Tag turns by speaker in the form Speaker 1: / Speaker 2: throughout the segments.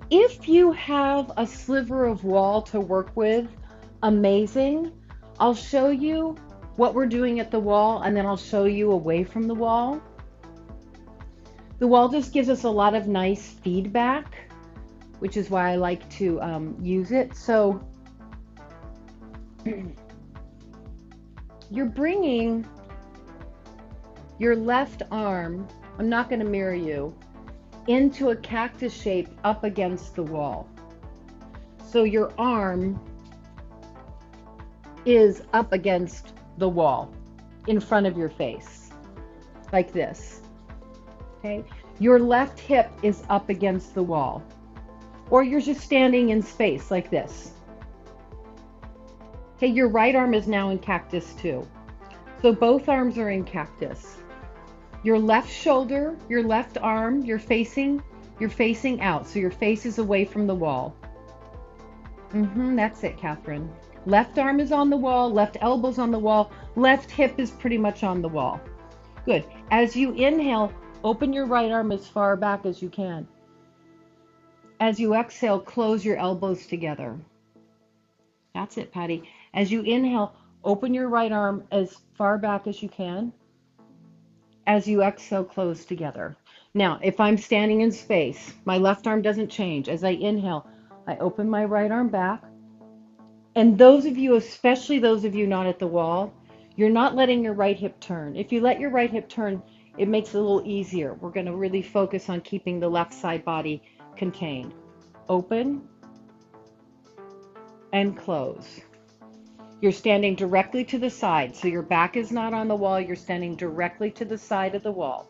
Speaker 1: If you have a sliver of wall to work with, amazing. I'll show you what we're doing at the wall and then I'll show you away from the wall. The wall just gives us a lot of nice feedback, which is why I like to use it. So you're bringing your left arm, I'm not going to mirror you, into a cactus shape up against the wall. So your arm is up against the wall in front of your face, like this. Okay? Your left hip is up against the wall. Or you're just standing in space like this. Okay, your right arm is now in cactus too. So both arms are in cactus. Your left shoulder, your left arm, you're facing out. So your face is away from the wall. That's it, Catherine. Left arm is on the wall, left elbow's on the wall, left hip is pretty much on the wall. Good. As you inhale, open your right arm as far back as you can. As you exhale, close your elbows together. That's it, Patty. As you inhale, open your right arm as far back as you can. As you exhale, close together. Now, if I'm standing in space, my left arm doesn't change. As I inhale, I open my right arm back. And those of you, especially those of you not at the wall, you're not letting your right hip turn. If you let your right hip turn, it makes it a little easier. We're going to really focus on keeping the left side body contained. Open and close. You're standing directly to the side, so your back is not on the wall. You're standing directly to the side of the wall.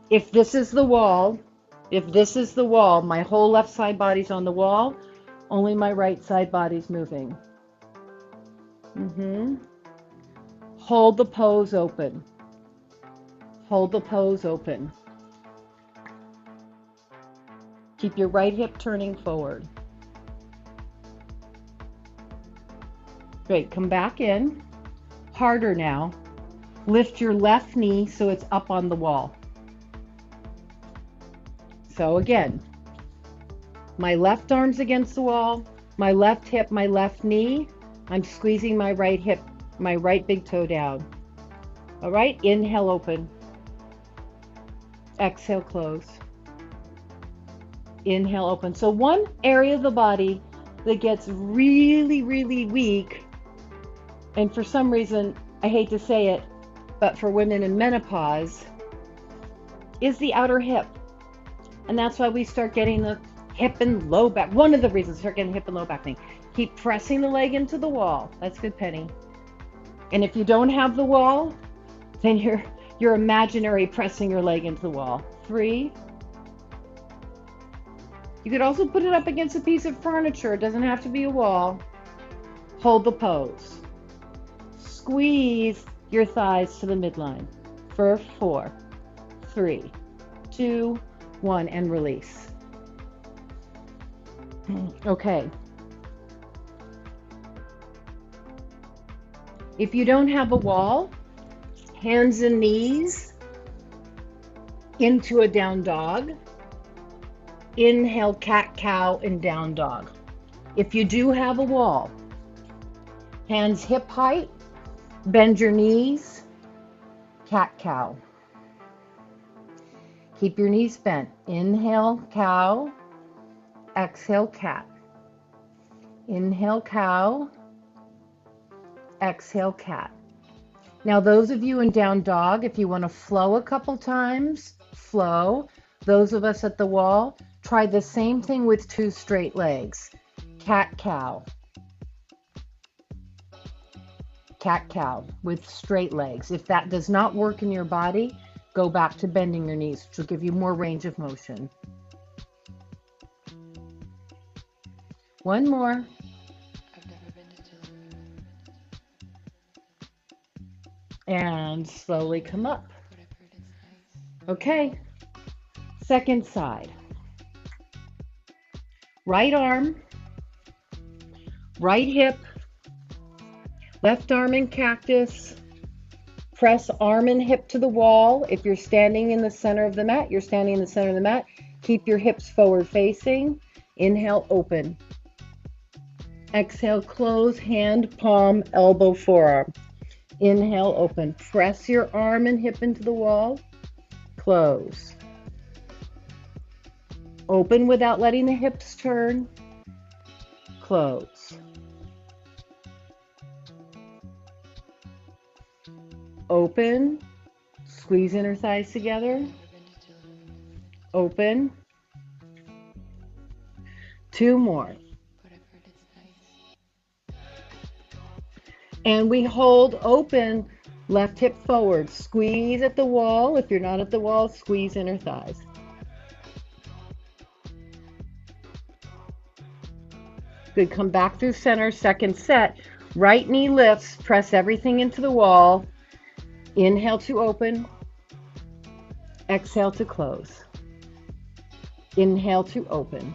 Speaker 1: If this is the wall, my whole left side body's on the wall, only my right side body's moving. Hold the pose open. Hold the pose open. Keep your right hip turning forward. Great, come back in. Harder now. Lift your left knee so it's up on the wall. So again, my left arm's against the wall, my left hip, my left knee. I'm squeezing my right hip, my right big toe down. All right, inhale, open. Exhale, close. Inhale, open. So one area of the body that gets really, really weak, and for some reason, I hate to say it, but for women in menopause, is the outer hip. And that's why we start getting the hip and low back. One of the reasons we start getting hip and low back thing. Keep pressing the leg into the wall. That's good, Penny. And if you don't have the wall, then you're imaginary pressing your leg into the wall. 3. You could also put it up against a piece of furniture. It doesn't have to be a wall. Hold the pose. Squeeze your thighs to the midline. For 4, 3, 2, 1, and release. Okay. If you don't have a wall, hands and knees into a down dog. Inhale, cat-cow, and down dog. If you do have a wall, hands hip height, bend your knees, cat-cow. Keep your knees bent. Inhale, cow. Exhale, cat. Inhale, cow. Exhale, cat. Now, those of you in down dog, if you want to flow a couple times, flow. Those of us at the wall, try the same thing with 2 straight legs. Cat, cow. Cat, cow with straight legs. If that does not work in your body, go back to bending your knees, which will give you more range of motion. One more. And slowly come up. Okay. Second side. Right arm, right hip, left arm in cactus, Press arm and hip to the wall. If you're standing in the center of the mat, you're standing in the center of the mat. Keep your hips forward facing. Inhale, open. Exhale, close, hand, palm, elbow, forearm. Inhale, open. Press your arm and hip into the wall. Close. Open without letting the hips turn. Close. Open. Squeeze inner thighs together. Open. Two more. And we hold open, left hip forward. Squeeze at the wall. If you're not at the wall, squeeze inner thighs. Good. Come back through center. Second set. Right knee lifts. Press everything into the wall. Inhale to open. Exhale to close. Inhale to open.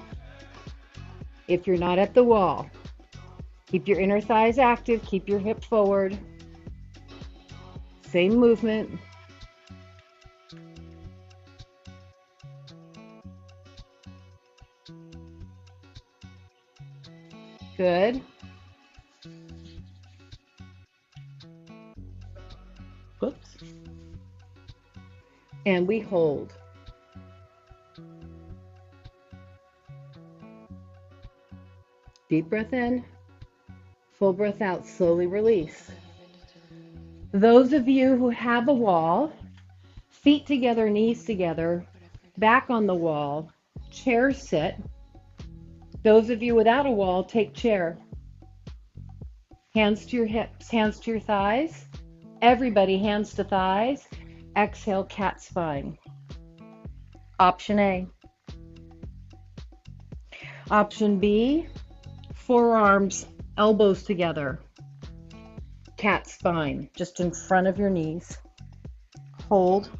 Speaker 1: If you're not at the wall, keep your inner thighs active. Keep your hip forward. Same movement. Good. Whoops. And we hold. Deep breath in. Full breath out. Slowly release. Those of you who have a wall, feet together, knees together, back on the wall, chair sit. Those of you without a wall, take chair. Hands to your hips, hands to your thighs. Everybody, hands to thighs. Exhale, cat spine. Option A. Option B, forearms, elbows together. Cat spine, just in front of your knees. Hold.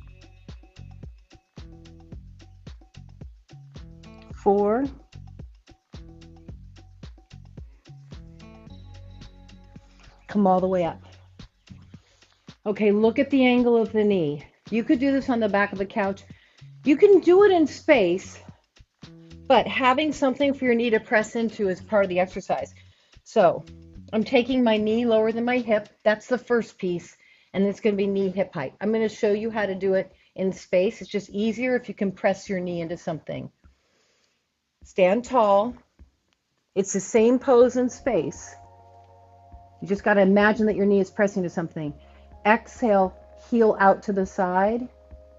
Speaker 1: 4. Come all the way up. Okay, look at the angle of the knee. You could do this on the back of the couch. You can do it in space, but having something for your knee to press into is part of the exercise. So I'm taking my knee lower than my hip. That's the first piece, and it's going to be knee hip height. I'm going to show you how to do it in space. It's just easier if you can press your knee into something. Stand tall. It's the same pose in space. You just got to imagine that your knee is pressing to something. Exhale, heel out to the side.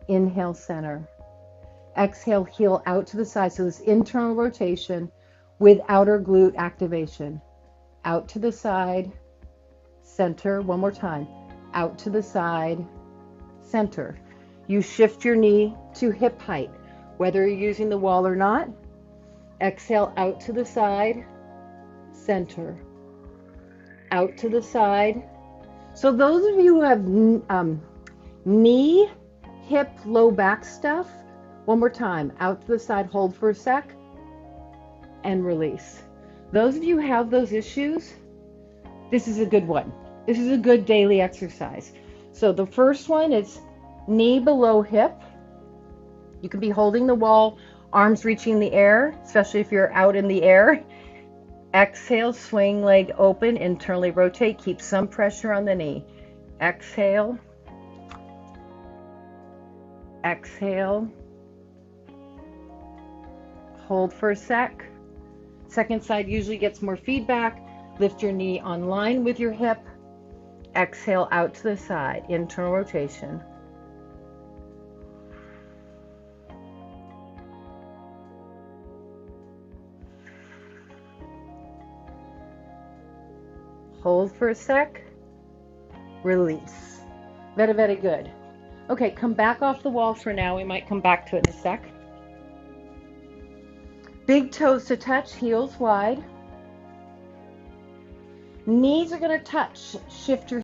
Speaker 1: Inhale, center. Exhale, heel out to the side. So this internal rotation with outer glute activation. Out to the side, center. One more time. Out to the side, center. You shift your knee to hip height, whether you're using the wall or not. Exhale, out to the side, center. Out to the side. So those of you who have knee, hip, low back stuff, one more time. Out to the side, hold for a sec, and release. Those of you who have those issues, this is a good one. This is a good daily exercise. So the first one is knee below hip. You can be holding the wall, arms reaching the air, especially if you're out in the air. Exhale, swing leg open, internally rotate, keep some pressure on the knee. Exhale. Exhale. Hold for a sec. Second side usually gets more feedback. Lift your knee on line with your hip. Exhale out to the side, internal rotation. Hold for a sec. Release. Very, very good. Okay, come back off the wall for now. We might come back to it in a sec. Big toes to touch, heels wide. Knees are going to touch. Shift your